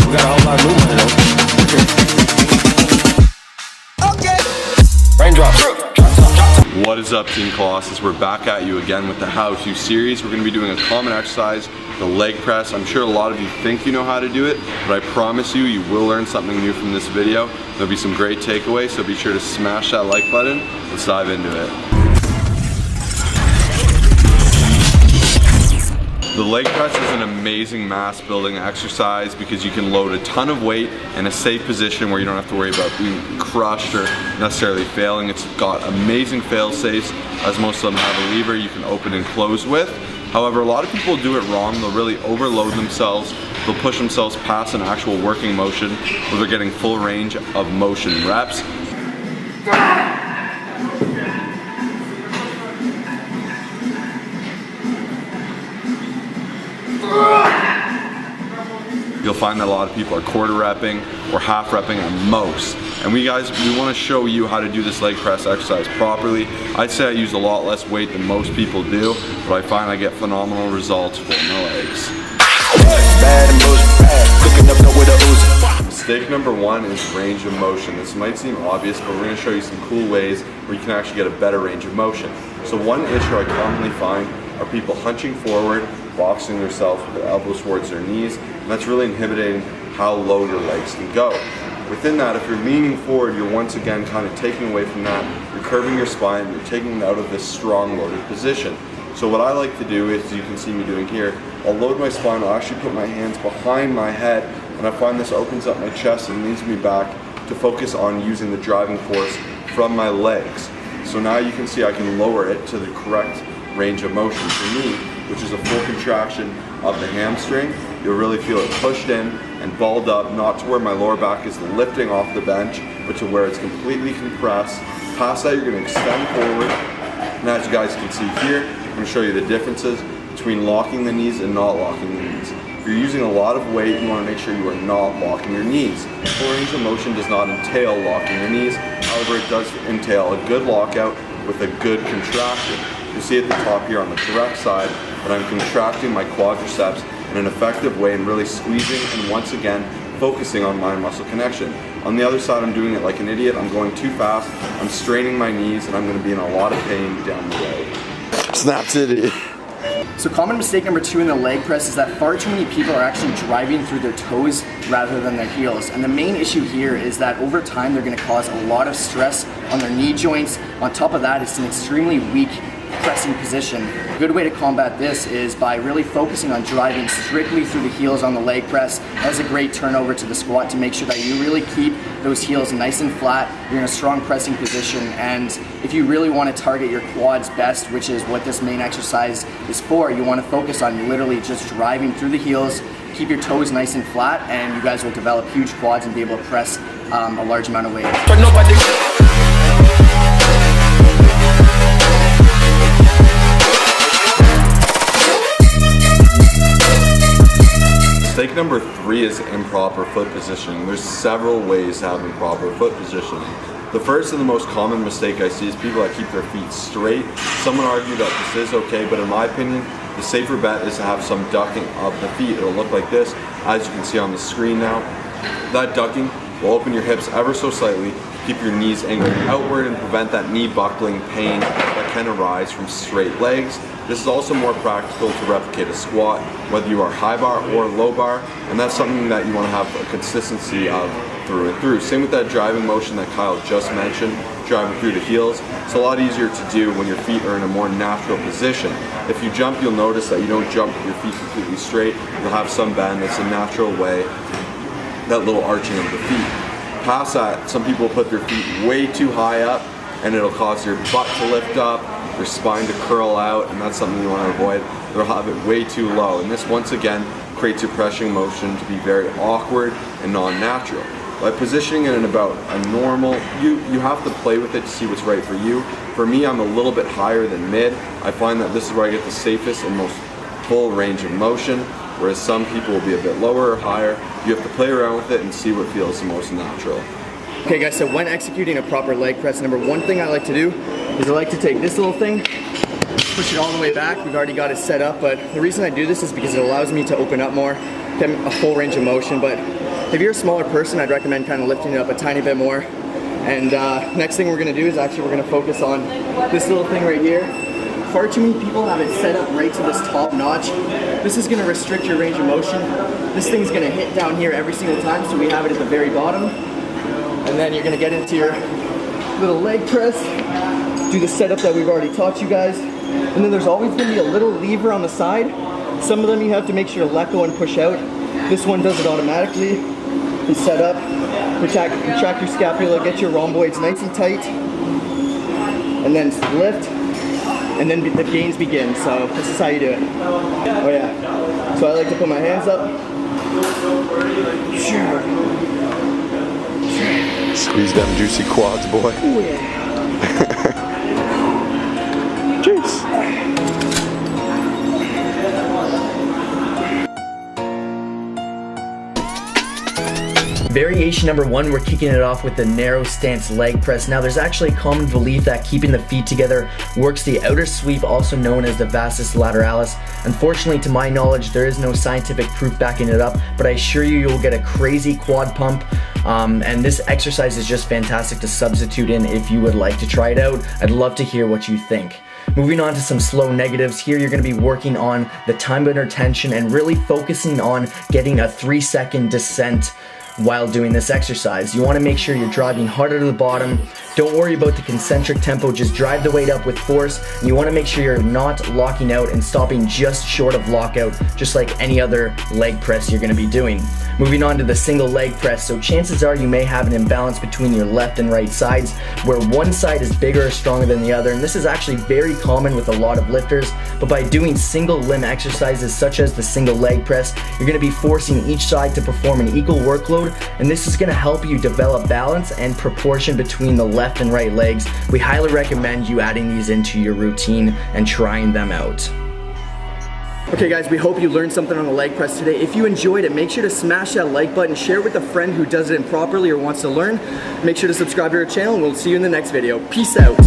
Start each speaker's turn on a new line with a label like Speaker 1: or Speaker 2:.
Speaker 1: We got a whole lot of new money though. Okay. Raindrops.
Speaker 2: What is up, Team Colossus? We're back at you again with the how-to series. We're going to be doing a common exercise, the leg press. I'm sure a lot of you think you know how to do it, but I promise you, you will learn something new from this video. There'll be some great takeaways, so be sure to smash that like button. Let's dive into it. The leg press is an amazing mass building exercise because you can load a ton of weight in a safe position where you don't have to worry about being crushed or necessarily failing. It's got amazing fail safes, as most of them have a lever you can open and close with. However, a lot of people do it wrong. They'll really overload themselves. They'll push themselves past an actual working motion where they're getting full range of motion reps. You'll find that a lot of people are quarter repping or half repping at most. And we want to show you how to do this leg press exercise properly. I'd say I use a lot less weight than most people do, but I find I get phenomenal results for my legs. Mistake number one is range of motion. This might seem obvious, but we're going to show you some cool ways where you can actually get a better range of motion. So one issue I commonly find are people hunching forward, boxing themselves with their elbows towards their knees, and that's really inhibiting how low your legs can go. Within that, if you're leaning forward, you're once again kind of taking away from that. You're curving your spine, you're taking it out of this strong loaded position. So what I like to do is, you can see me doing here, I'll load my spine, I'll actually put my hands behind my head, and I find this opens up my chest and leads me back to focus on using the driving force from my legs. So now you can see I can lower it to the correct range of motion for me, which is a full contraction of the hamstring. You'll really feel it pushed in and balled up, not to where my lower back is lifting off the bench, but to where it's completely compressed. Past that, you're going to extend forward. And as you guys can see here, I'm going to show you the differences between locking the knees and not locking the knees. If you're using a lot of weight, you want to make sure you are not locking your knees. Full range of motion does not entail locking your knees. However, it does entail a good lockout with a good contraction. You see at the top here on the correct side that I'm contracting my quadriceps in an effective way and really squeezing and once again focusing on mind muscle connection. On the other side, I'm doing it like an idiot. I'm going too fast, I'm straining my knees, and I'm going to be in a lot of pain down the road. Snap City.
Speaker 3: So common mistake number two in the leg press is that far too many people are actually driving through their toes rather than their heels. And the main issue here is that over time they're going to cause a lot of stress on their knee joints. On top of that, it's an extremely weak pressing position. A good way to combat this is by really focusing on driving strictly through the heels on the leg press. That's a great turnover to the squat to make sure that you really keep those heels nice and flat. You're in a strong pressing position, and if you really want to target your quads best, which is what this main exercise is for, you want to focus on literally just driving through the heels, keep your toes nice and flat, and you guys will develop huge quads and be able to press a large amount of weight.
Speaker 2: Mistake number three is improper foot positioning. There's several ways to have improper foot positioning. The first and the most common mistake I see is people that keep their feet straight. Some would argue that this is okay, but in my opinion, the safer bet is to have some ducking of the feet. It'll look like this, as you can see on the screen now. That ducking will open your hips ever so slightly, keep your knees angled outward, and prevent that knee buckling pain that can arise from straight legs. This is also more practical to replicate a squat, whether you are high bar or low bar, and that's something that you want to have a consistency of through and through. Same with that driving motion that Kyle just mentioned, driving through the heels. It's a lot easier to do when your feet are in a more natural position. If you jump, you'll notice that you don't jump with your feet completely straight. You'll have some bend. That's a natural way, that little arching of the feet. Past that, some people put their feet way too high up, and it'll cause your butt to lift up, your spine to curl out, and that's something you want to avoid. They'll have it way too low, and this once again creates your pressing motion to be very awkward and non-natural. By positioning it in about a normal, you have to play with it to see what's right for you. For me, I'm a little bit higher than mid. I find that this is where I get the safest and most full range of motion, whereas some people will be a bit lower or higher. You have to play around with it and see what feels the most natural.
Speaker 3: Okay guys, so when executing a proper leg press, number one thing I like to do is I like to take this little thing, push it all the way back. We've already got it set up, but the reason I do this is because it allows me to open up more, get a full range of motion. But If you're a smaller person, I'd recommend kind of lifting it up a tiny bit more. And next thing we're gonna do is actually we're gonna focus on this little thing right here. Far too many people have it set up right to this top notch. This is gonna restrict your range of motion. This thing's gonna hit down here every single time, so we have it at the very bottom. And then you're gonna get into your little leg press, do the setup that we've already taught you guys. And then there's always gonna be a little lever on the side. Some of them you have to make sure to let go and push out. This one does it automatically. You set up, retract your scapula, get your rhomboids nice and tight, and then lift. And then the gains begin, so this is how you do it. Oh yeah. So I like to put my hands up.
Speaker 2: Squeeze them juicy quads, boy.
Speaker 3: Oh yeah.
Speaker 2: Cheers.
Speaker 4: Variation number 1, we're kicking it off with the narrow stance leg press. Now there's actually a common belief that keeping the feet together works the outer sweep, also known as the vastus lateralis. Unfortunately, to my knowledge, there is no scientific proof backing it up, but I assure you, you'll get a crazy quad pump. And this exercise is just fantastic to substitute in if you would like to try it out. I'd love to hear what you think. Moving on to some slow negatives. Here you're going to be working on the time under tension and really focusing on getting a 3-second descent while doing this exercise. You want to make sure you're driving harder to the bottom. Don't worry about the concentric tempo, just drive the weight up with force. And you want to make sure you're not locking out and stopping just short of lockout, just like any other leg press you're going to be doing. Moving on to the single leg press. So chances are you may have an imbalance between your left and right sides, where one side is bigger or stronger than the other, and this is actually very common with a lot of lifters. But by doing single limb exercises such as the single leg press, you're going to be forcing each side to perform an equal workload, and this is going to help you develop balance and proportion between the left and right legs. We highly recommend you adding these into your routine and trying them out.
Speaker 3: Okay guys, we hope you learned something on the leg press today. If you enjoyed it, make sure to smash that like button, share it with a friend who does it improperly or wants to learn. Make sure to subscribe to our channel, and we'll see you in the next video. Peace out.